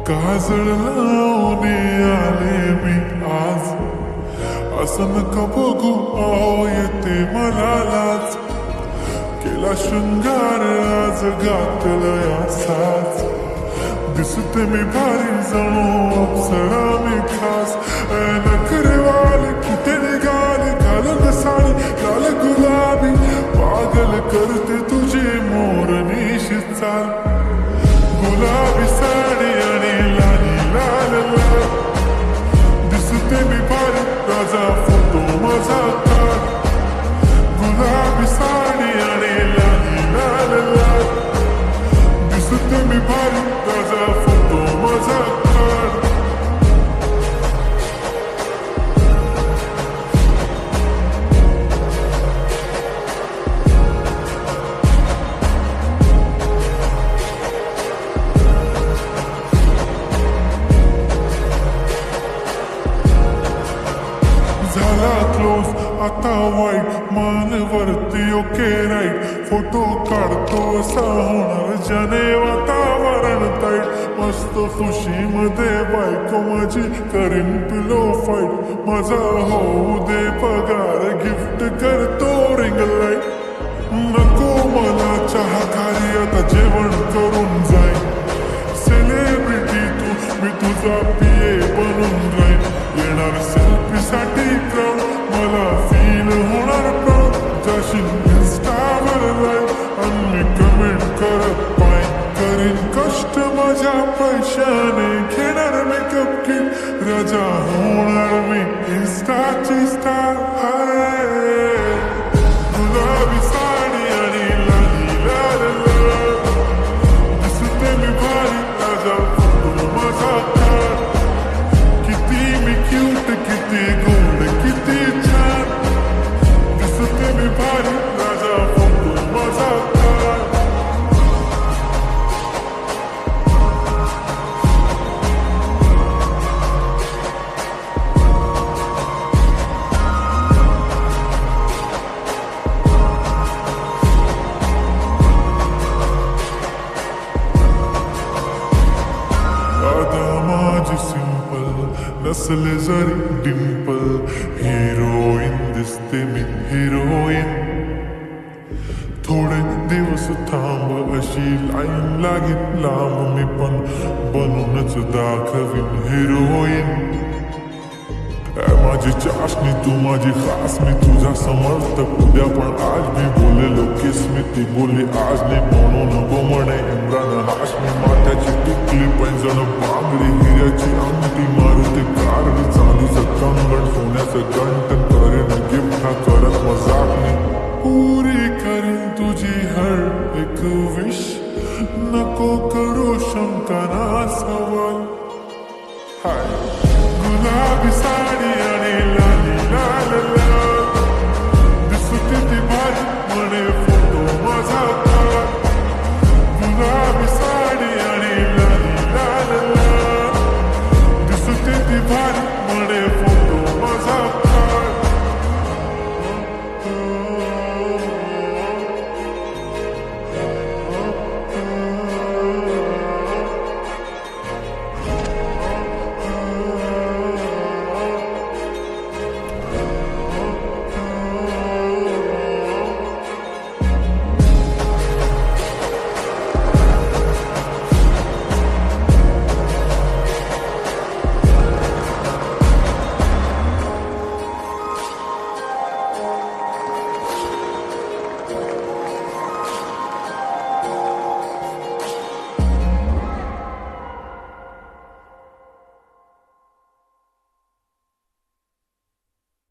काजळ लावून आले मी आज, असं नका बघू येते मला लाज. केला शृंगार आज घातलं असाच, दिसते मी भारी जणू अप्सरा मी खास. नखरेवाली कुठे निघाली घालत साडी लाल गुलाबी, पागल करते तुझी मोरनीशी चाल. गुलाबी साडी आणि लाली लाल लाल, दिसते मी भारी राजा फोटो माझा काढ. गुलाबी साडी आणि लाली लाल लाल, दिसते मी भारी राजा फोटो माझा काढ. झाला क्लोज आता वाईट, मान वरती ओके राईट. फोटो काढतो असा होणार ज्याने वातावरण ताईट. मस्त खुशीमध्ये बायको माझी करीन पिलो फाईट. माझा होऊ दे पगार गिफ्ट करतो रिंग लाईट. नको मला चहा खारी आता जेवण करून जाईन. सेलिब्रिटी तू मी तुझा पिये बनून राहीन. येणार सेल्फी साठी क्राऊड, मला फील होणार प्राऊड. जाशील इन्स्टावर लाईव्ह आणि मी कमेंट करत पाय. करीन कष्ट माझ्या पैशाने, घेणार मेकअप किट. राजा होणार मी इन्स्टाची स्टार. गुलाबी साडी आणि लाली लाल लाल, दिसते मी भारी राजा फोटो माझा काढ. किती मी क्यूट किती गोड किती छान, दिसते मी भारी राजा फोटो माझा काढ. आता माझी सिंपल नसले जरी डिंपल, हिरोईन दिसते मी हिरोईन. थोडे दिवस थांब अशी लाईन लागेल लांब, मी पण बनूनच दाखवीन हिरोईन. माझी चाशनी तू माझी खास, मी तुझा समर्थक उद्या पण आज मी बोलेलो किस्मती बोलली आज नाही. म्हणून नको म्हणे इम्रान हाशमी. माथ्याची टिकली पैंजण बांगडी हिऱ्याची अंगठी, मारुती कार चांदीचं